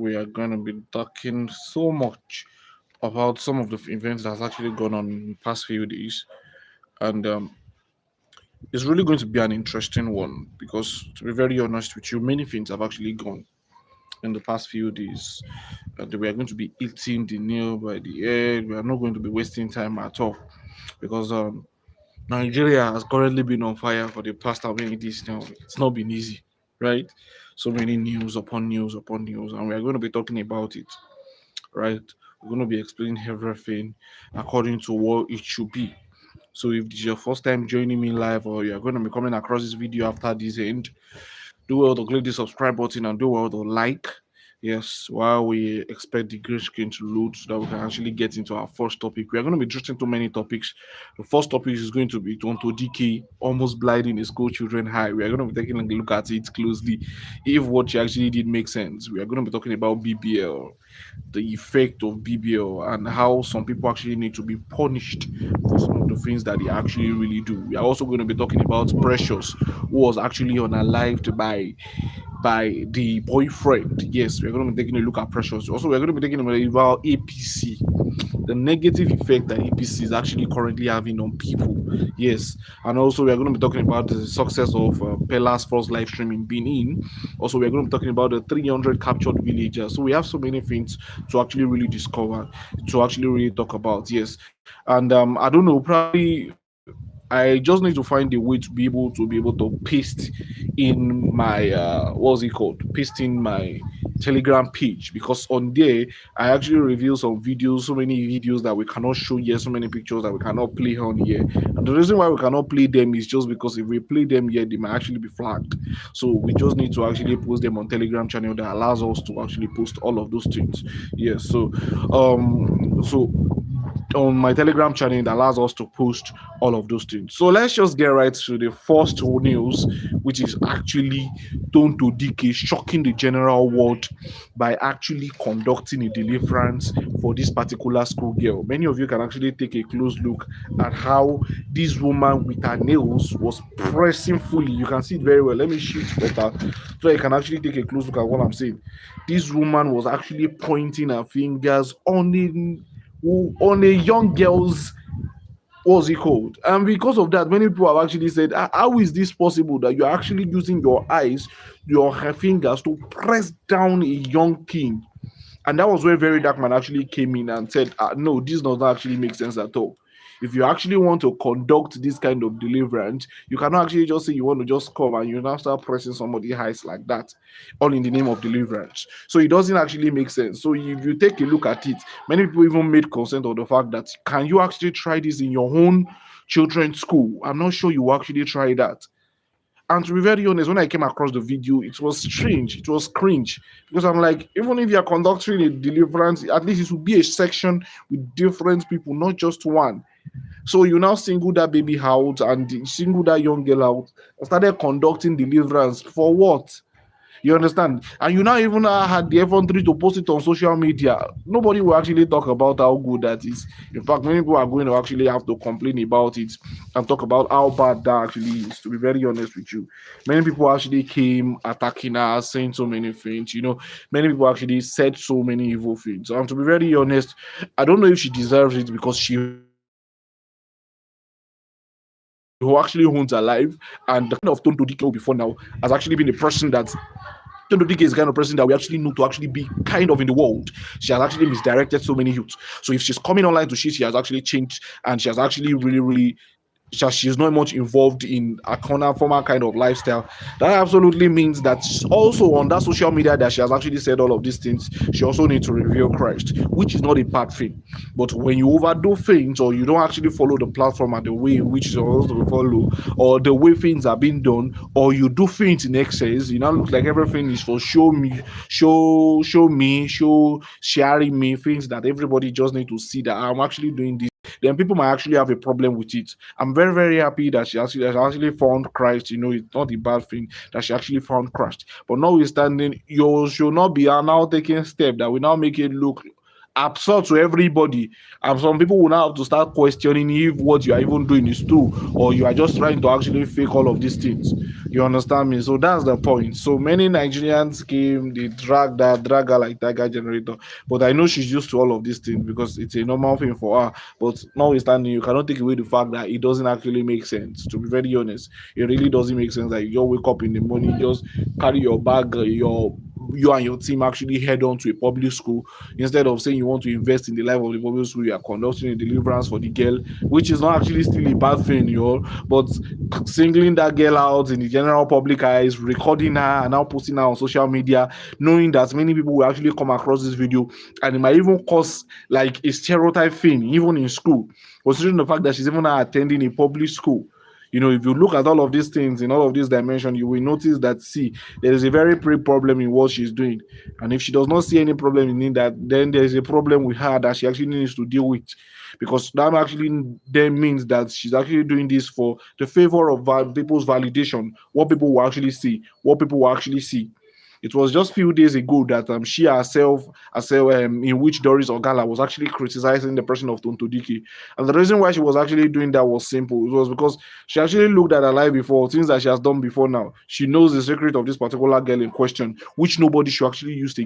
we are going to be talking so much about some of the events that's actually gone on in the past few days. And it's really going to be an interesting one because, to be very honest with you, many things have actually gone in the past few days. And we are going to be eating the nail by the head. We are not going to be wasting time at all because Nigeria has currently been on fire for the past how many days now. It's not been easy, right? So many news upon news upon news, and we are going to be talking about it, right? We're going to be explaining everything according to what it should be. So if this is your first time joining me live or you're going to be coming across this video after this end, do well to click the subscribe button and do well to like. Yes, while we expect the green screen to load so that we can actually get into our first topic. We are going to be addressing too many topics. The first topic is going to be Tonto Dikeh almost blinding his school children high. We are going to be taking a look at it closely. If what she actually did make sense, we are going to be talking about BBL, the effect of BBL, and how some people actually need to be punished for some of the things that they actually really do. We are also going to be talking about Precious, who was actually unalived by the boyfriend. Yes, we're going to be taking a look at Precious. Also, we're going to be taking a look about APC, the negative effect that APC is actually currently having on people. Yes, and also we're going to be talking about the success of Pella's first live stream in Benin. Also, we're going to be talking about the 300 captured villagers. So we have so many things to actually really discover, to actually really talk about. Yes, and I don't know, probably I just need to find a way to paste in my what's it called? Paste in my Telegram page, because on there I actually reveal some videos, so many videos that we cannot show here, so many pictures that we cannot play on here. And the reason why we cannot play them is just because if we play them here, they might actually be flagged. So we just need to actually post them on Telegram channel that allows us to actually post all of those things. Yes, so on my Telegram channel that allows us to post all of those things. So let's just get right to the first news, which is actually Tonto Dikeh shocking the general world by actually conducting a deliverance for this particular schoolgirl. Many of you can actually take a close look at how this woman with her nails was pressing fully. You can see it very well. Let me shift better so you can actually take a close look at what I'm saying. This woman was actually pointing her fingers on a young girl's, what's it called? And because of that, many people have actually said, how is this possible that you're actually using your eyes, your fingers to press down a young king? And that was where Verydarkman actually came in and said, no, this does not actually make sense at all. If you actually want to conduct this kind of deliverance, you cannot actually just say you want to just come and you now start pressing somebody's eyes like that, all in the name of deliverance. So it doesn't actually make sense. So if you take a look at it, many people even made consent of the fact that can you actually try this in your own children's school? I'm not sure you actually try that. And to be very honest, when I came across the video, it was strange. It was cringe. Because I'm like, even if you're conducting a deliverance, at least it should be a section with different people, not just one. So you now single that baby out and single that young girl out and started conducting deliverance for what? You understand? And you now even had the effrontery to post it on social media. Nobody will actually talk about how good that is. In fact, many people are going to actually have to complain about it and talk about how bad that actually is, to be very honest with you. Many people actually came attacking her, saying so many things. Many people actually said so many evil things. And to be very honest, I don't know if she deserves it because she who actually owns her life. And the kind of Tonto Dikeh before now has actually been a person that Tonto Dikeh is the kind of person that we actually know to actually be kind of in the world. She has actually misdirected so many youths. So if she's coming online to shit, she has actually changed and she has actually she's not much involved in a former kind of lifestyle. That absolutely means that also on that social media that she has actually said all of these things, she also needs to reveal Christ, which is not a bad thing. But when you overdo things or you don't actually follow the platform and the way in which you're supposed to follow, or the way things are being done, or you do things in excess, look like everything is for sharing me, things that everybody just need to see that I'm actually doing this. Then people might actually have a problem with it. I'm very, very happy that she actually found Christ. It's not a bad thing that she actually found Christ. But notwithstanding, you should not be now taking step that will now make it look absurd to everybody. And some people will now have to start questioning if what you are even doing is true, or you are just trying to actually fake all of these things. You understand me? So that's the point. So many Nigerians came, they drag her like Tiger Generator. But I know she's used to all of these things because it's a normal thing for her. But notwithstanding, you cannot take away the fact that it doesn't actually make sense. To be very honest, it really doesn't make sense that you just wake up in the morning, just carry your bag, you and your team actually head on to a public school instead of saying you want to invest in the life of the public school. You are conducting a deliverance for the girl, which is not actually still a bad thing, but singling that girl out in the general public eyes, recording her and now posting her on social media, knowing that many people will actually come across this video, and it might even cause like a stereotype thing even in school, considering the fact that she's even now attending a public school. If you look at all of these things in all of these dimensions, you will notice that, see, there is a very big problem in what she's doing. And if she does not see any problem in that, then there is a problem with her that she actually needs to deal with. Because that actually then means that she's actually doing this for the favor of people's validation, what people will actually see, what people will actually see. It was just few days ago that she herself, in which Doris Ogala was actually criticizing the person of Tonto Dikeh. And the reason why she was actually doing that was simple. It was because she actually looked at her life before, things that she has done before now. She knows the secret of this particular girl in question, which nobody should actually use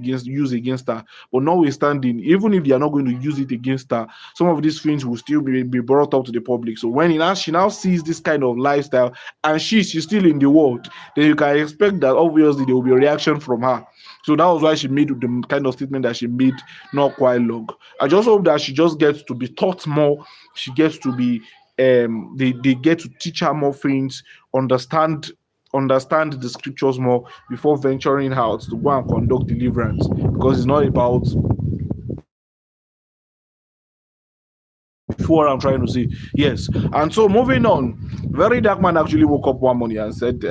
against her. But notwithstanding, even if they are not going to use it against her, some of these things will still be brought up to the public. So when she now sees this kind of lifestyle, and she's still in the world, then you can expect that obviously there will be a reaction from her. So that was why she made the kind of statement that she made not quite long. I just hope that she just gets to be taught more. She gets to be they get to teach her more things, understand the scriptures more before venturing out to go and conduct deliverance, because it's not about what I'm trying to say. Yes. And so moving on, Verydarkman actually woke up one morning and said,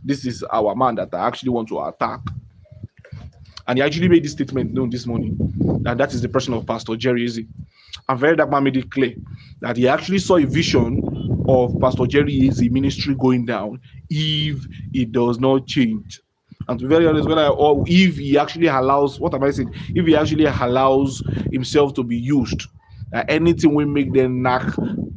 this is our man that I actually want to attack. And he actually made this statement known this morning, and that is the person of Pastor Jerry Eze. And Verydarkman made it clear that he actually saw a vision of Pastor Jerry Eze ministry going down if it does not change. And to be very honest, or if he actually allows, what am I saying? If he actually allows himself to be used, anything will make them knock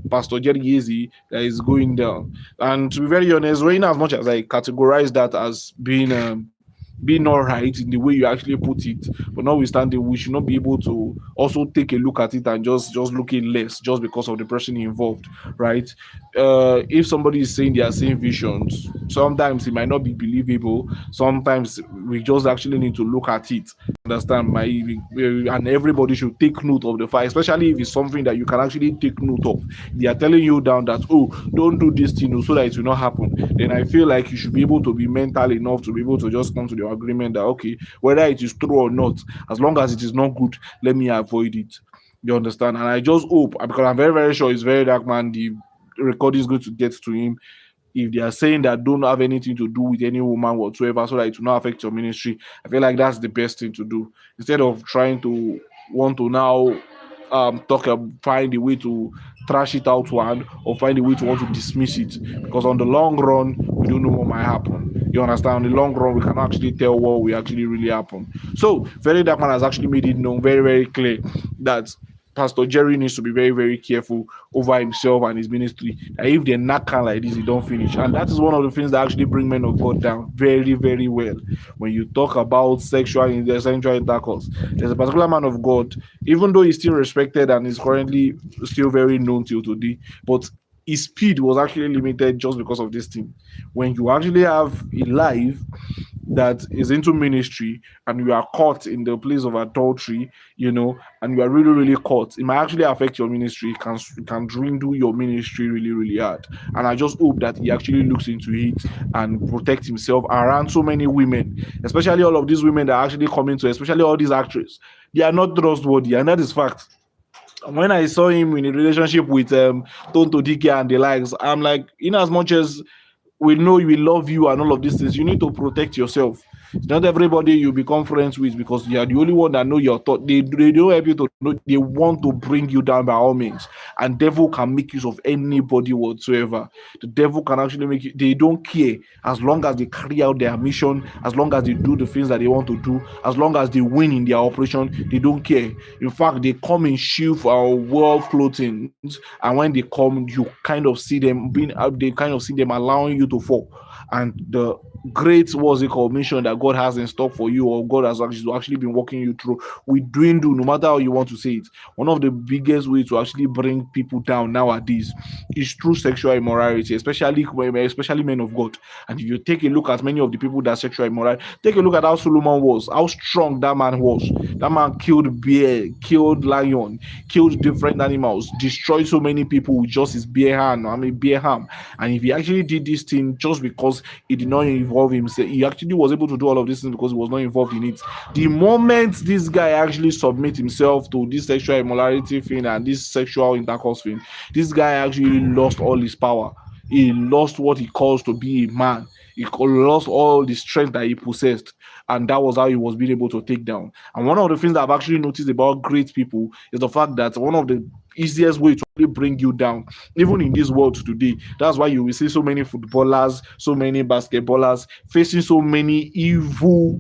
Pastor Jerry Eze that is going down. And to be very honest, in as much as I categorize that as being all right in the way you actually put it, but notwithstanding, we should not be able to also take a look at it and just look it less just because of the person involved, right? If somebody is saying they are seeing visions, sometimes it might not be believable. Sometimes we just actually need to look at it, understand my and everybody should take note of the fact, especially if it's something that you can actually take note of. They are telling you down that, oh, don't do this thing so that it will not happen. Then I feel like you should be able to be mental enough to be able to just come to the agreement that, okay, whether it is true or not, as long as it is not good, let me avoid it. You understand? And I just hope, because I'm very, very sure it's Verydarkman, the record is going to get to him. If they are saying that don't have anything to do with any woman whatsoever so that it will not affect your ministry, I feel like that's the best thing to do, instead of trying to want to now find a way to trash it out one, or find a way to want to dismiss it, because on the long run we don't know what might happen. You understand? On the long run we can actually tell what will actually really happen. So Verydarkman has actually made it known very, very clear that Pastor Jerry needs to be very, very careful over himself and his ministry. That if they're not kind like this, they don't finish. And that is one of the things that actually bring men of God down very, very well. When you talk about sexual intercourse, there's a particular man of God, even though he's still respected and is currently still very known till today, but his speed was actually limited just because of this thing. When you actually have a life that is into ministry and you are caught in the place of adultery, and you are really, really caught, it might actually affect your ministry. It can dwindle your ministry really, really hard. And I just hope that he actually looks into it and protects himself around so many women, especially all of these women that are actually coming to, especially all these actresses. They are not trustworthy, and that is fact. When I saw him in a relationship with Tonto Dikeh and the likes, I'm like, in as much as we know we love you and all of these things, you need to protect yourself. It's not everybody you become friends with because you are the only one that know your thought. They don't help you to know. They want to bring you down by all means. And devil can make use of anybody whatsoever. The devil can actually make you. They don't care as long as they carry out their mission, as long as they do the things that they want to do, as long as they win in their operation. They don't care. In fact, they come in shoe for wolf clothing, and when they come, you kind of see them being. They kind of see them allowing you to fall, and the great what's it called mission that God has in stock for you, or God has actually been walking you through, we dwindle no matter how you want to say it. One of the biggest ways to actually bring people down nowadays is through sexual immorality, especially men of God. And if you take a look at many of the people that sexual immorality, take a look at how Solomon was, how strong that man was. That man killed bear, killed lion, killed different animals, destroyed so many people with just his bare hand. I mean bare arm. And if he actually did this thing just because he did not involve himself, he actually was able to do all of these things because he was not involved in it. The moment this guy actually submit himself to this sexual immorality thing and this sexual intercourse thing, this guy actually lost all his power. He lost what he calls to be a man. He lost all the strength that he possessed, and that was how he was being able to take down. And one of the things that I've actually noticed about great people is the fact that one of the easiest way to really bring you down, even in this world today. That's why you will see so many footballers, so many basketballers facing so many evil,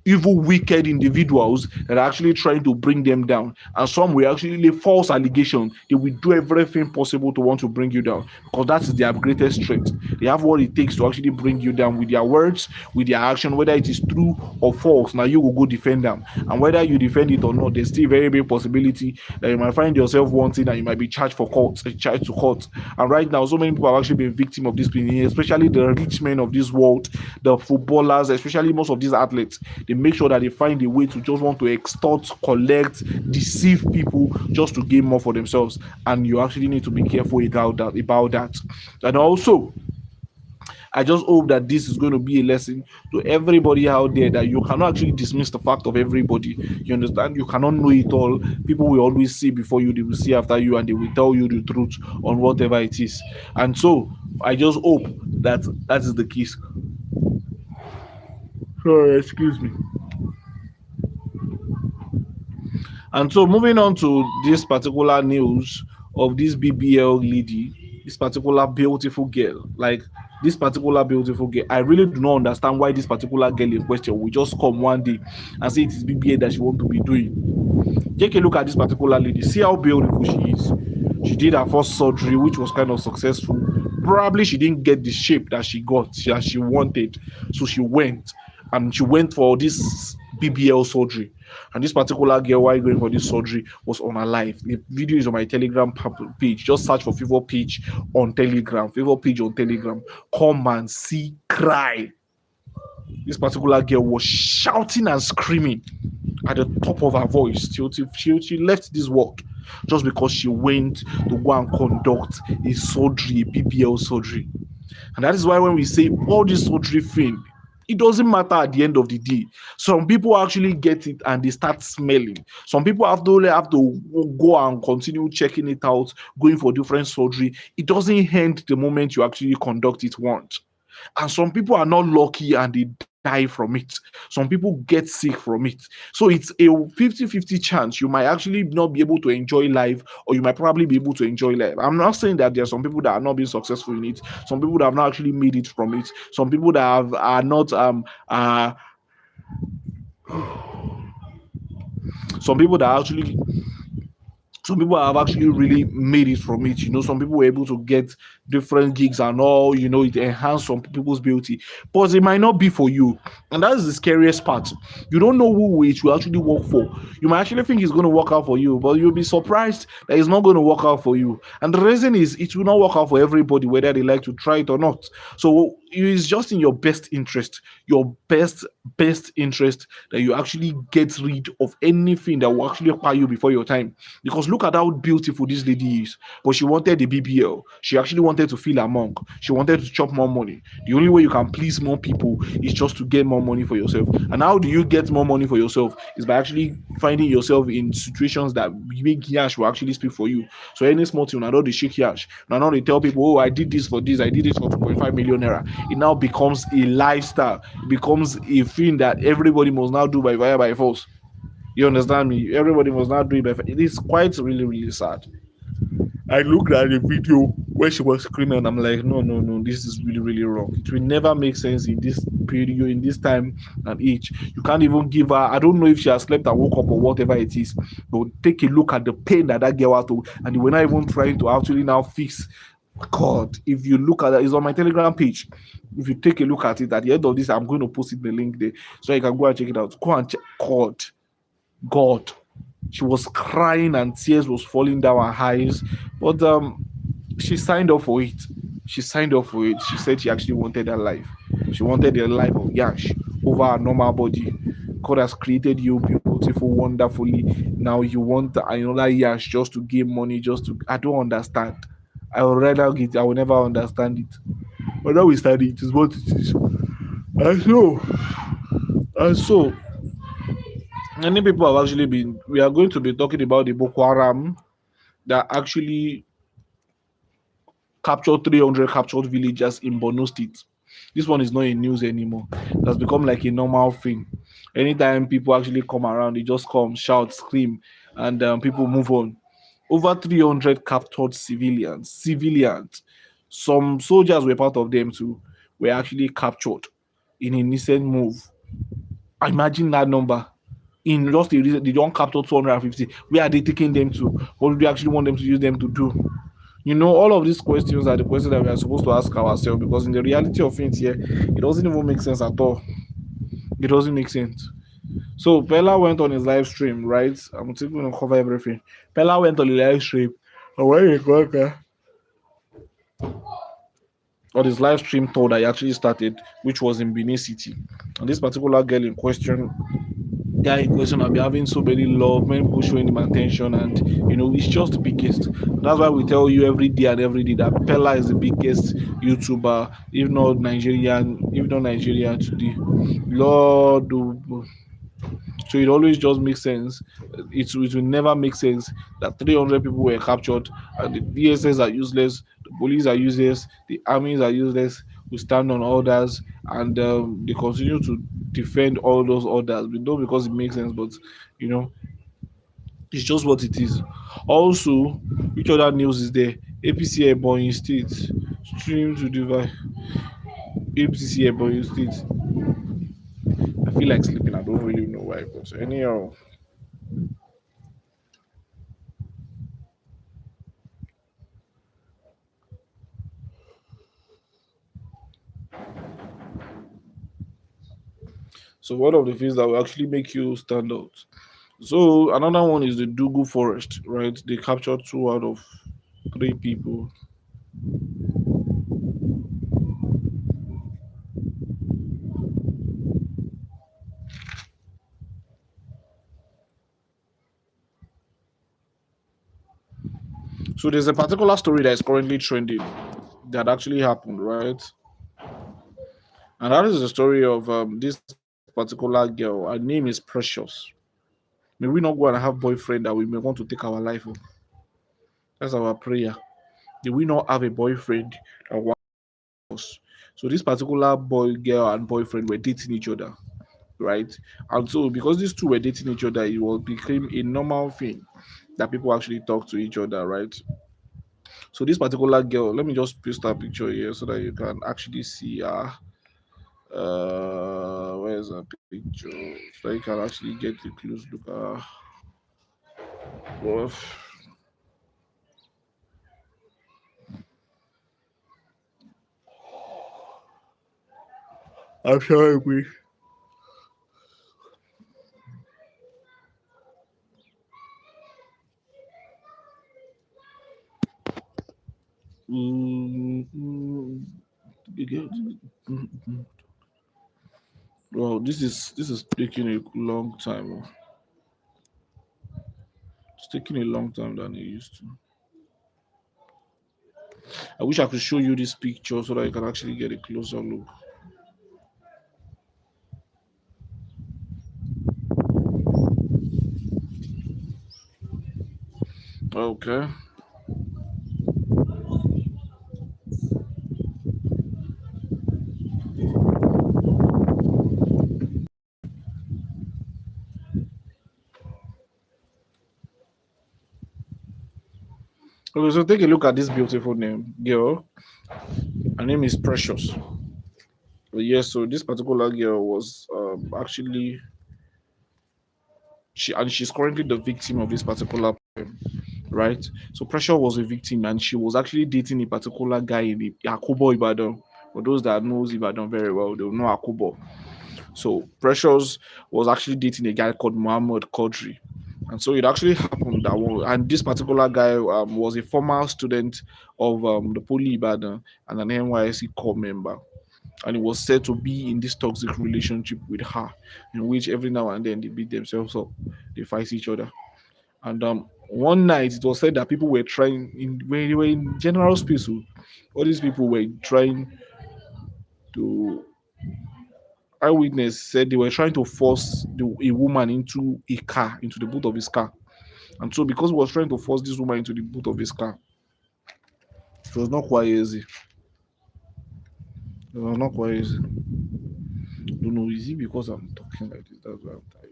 wicked individuals that are actually trying to bring them down. And some will actually lay false allegation. They will do everything possible to want to bring you down because that is their greatest strength. They have what it takes to actually bring you down with their words, with their action, whether it is true or false. Now you will go defend them. And whether you defend it or not, there's still a very big possibility that you might find yourself wanting and you might be charged for court, charged to court. And right now, so many people have actually been victim of this thing, especially the rich men of this world, the footballers, especially most of these athletes. They make sure that they find a way to just want to extort, collect, deceive people just to gain more for themselves. And you actually need to be careful about that. And also, I just hope that this is going to be a lesson to everybody out there that you cannot actually dismiss the fact of everybody. You understand? You cannot know it all. People will always see before you, they will see after you, and they will tell you the truth on whatever it is. And so I just hope that that is the case. Sorry, excuse me. And so moving on to this particular news of this BBL lady, this particular beautiful girl, like this particular beautiful girl, I really do not understand why this particular girl in question will just come one day and say it is BBL that she want to be doing. Take a look at this particular lady. See how beautiful she is. She did her first surgery, which was kind of successful. Probably she didn't get the shape that she got, that she wanted. So she went for this BBL surgery. And this particular girl, while going for this surgery, was on her life. The video is on my Telegram page. Just search for Favor page on Telegram. Favor page on Telegram. Come and see, cry. This particular girl was shouting and screaming at the top of her voice till she left this world just because she went to go and conduct a surgery, a BBL surgery. And that is why when we say all this surgery thing, it doesn't matter at the end of the day. Some people actually get it and they start smelling. Some people have to go and continue checking it out, going for different surgery. It doesn't end the moment you actually conduct it once. And some people are not lucky and they die from it. Some people get sick from it. So it's a 50-50 chance. You might actually not be able to enjoy life, or you might probably be able to enjoy life. I'm not saying that there are some people that are not being successful in it, some people that have not actually made it from it, some people that are not some people that actually some people have actually really made it from it. Some people were able to get different gigs and all, it enhanced some people's beauty. But it might not be for you. And that is the scariest part. You don't know who it will actually work for. You might actually think it's going to work out for you, but you'll be surprised that it's not going to work out for you. And the reason is it will not work out for everybody, whether they like to try it or not. So it's just in your best interest, your best interest, that you actually get rid of anything that will actually occupy you before your time. Because look at how beautiful this lady is. But she wanted the BBL. She actually wanted to feel among. She wanted to chop more money. The only way you can please more people is just to get more money for yourself. And how do you get more money for yourself? Is by actually finding yourself in situations that make yash will actually speak for you. So any small thing, I know they shake yash. I know they tell people, oh, I did this for this, I did this for 2.5 million naira. It now becomes a lifestyle. It becomes a thing that everybody must now do by force. You understand me? Everybody must not do it. But it is quite really, really sad. I looked at the video where she was screaming, and I'm like, no, no, no, this is really, really wrong. It will never make sense in this period, in this time and age. You can't even give her. I don't know if she has slept and woke up or whatever it is, but take a look at the pain that that girl had to, and we're not even trying to actually now fix. God, if you look at that, it's on my Telegram page. If you take a look at it, at the end of this, I'm going to post it the link there so you can go and check it out. Go and check. God, she was crying and tears was falling down her eyes, but she signed up for it. She signed up for it. She said she actually wanted her life. She wanted the life of Yash over her normal body. God has created you beautiful, wonderfully. Now you want another Yash just to gain money, just to. I don't understand. I will rather get. I will never understand it. But now we study it is what it is. And so many people have actually been. We are going to be talking about the Boko Haram that actually captured 300 captured villagers in Borno State. This one is not in news anymore. It has become like a normal thing. Anytime people actually come around, they just come, shout, scream, and people move on. Over 300 captured civilians. Civilians. Some soldiers were part of them too. Were actually captured in a recent move. Imagine that number. In just a reason, they don't capture 250. Where are they taking them to? What do they actually want them to use them to do? All of these questions are the questions that we are supposed to ask ourselves, because in the reality of things here, it doesn't even make sense at all. It doesn't make sense. So Pella went on his live stream, right? I'm still going to cover everything. Pella went on the live stream, and when he got there, on his live stream tour that he actually started, which was in Benin City, and this particular guy in question I'll be having so many love, many people showing him attention, and it's just the biggest. That's why we tell you every day and every day that Pella is the biggest YouTuber, if not Nigerian today. Lord, oh, so it always just makes sense. It will never make sense that 300 people were captured and the DSS are useless, the police are useless, the armies are useless. We stand on orders, and they continue to defend all those orders. We know because it makes sense, but you know it's just what it is. Also, which other news is there? APC Ebonyi State stream to divide. APC Ebonyi State. I feel like sleeping. I don't really know why, but anyhow. So one of the things that will actually make you stand out. So another one is the Dugu Forest, right? They captured two out of three people. So there's a particular story that is currently trending that actually happened, right? And that is the story of this particular girl. Her name is Precious. May we not go and have boyfriend that we may want to take our life of. That's our prayer. May we not have a boyfriend that wants us. So this particular girl and boyfriend were dating each other, right? And so because these two were dating each other, it will become a normal thing that people actually talk to each other, right? So this particular girl, let me just paste her picture here so that you can actually see her. Where's her picture? So that you can actually get a close look at her. Well, I'm sure we. Well, this is taking a long time. It's taking a long time than it used to. I wish I could show you this picture so that you can actually get a closer look. Okay. Okay, so take a look at this beautiful name, girl. Her name is Precious. Yes, so this particular girl was actually she's currently the victim of this particular problem, right? So Precious was a victim, and she was actually dating a particular guy in the Akubo Ibadan. For those that knows Ibadan very well, they'll know Akubo. So Precious was actually dating a guy called Muhammad Kodri. And so it actually happened that and this particular guy was a former student of the Poly Ibadan and an NYSC core member. And he was said to be in this toxic relationship with her, in which every now and then they beat themselves up, they fight each other. And one night it was said that people were trying when they were in general space. All these people were trying to eyewitness said they were trying to force a woman into a car, into the boot of his car. And so, because he was trying to force this woman into the boot of his car, it was not quite easy. It was not quite easy. Don't know, is it because I'm talking like this? That's why I'm tired.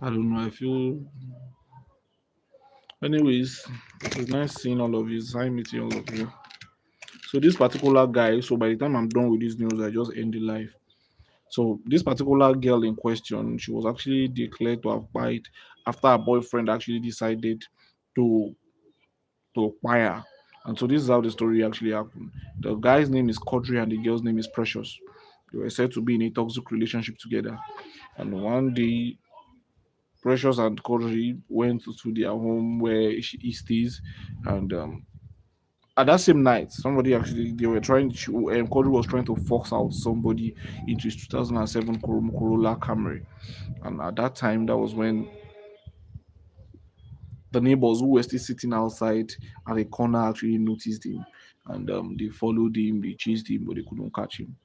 I don't know. I feel. Anyways, it's nice seeing all of you. It's nice meeting all of you. So this particular guy. So by the time I'm done with this news, I just end the live. So this particular girl in question, she was actually declared to have died after her boyfriend actually decided to acquire. And so this is how the story actually happened. The guy's name is Kodri and the girl's name is Precious. They were said to be in a toxic relationship together. And one day, Precious and Kodri went to their home where he stays, and at that same night, somebody actually they were trying to Kodri was trying to force out somebody into his 2007 Corolla Camry, and at that time, that was when the neighbors who were still sitting outside at a corner actually noticed him, and they followed him, they chased him, but they couldn't catch him.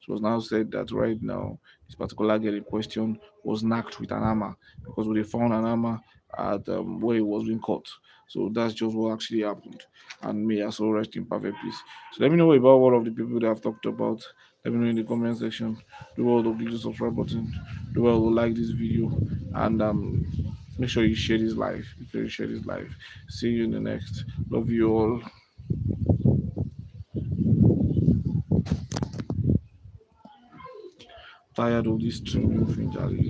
So it was now said that right now this particular girl in question was knocked with an hammer because they found an hammer at where he was being caught. So that's just what actually happened. And may I so rest in perfect peace. So let me know about all of the people that I've talked about. Let me know in the comment section. Do well to click the subscribe button. Do well to like this video. And make sure you share this live. Make sure you share this live. See you in the next. Love you all. Tired of this streaming thing, Charlie.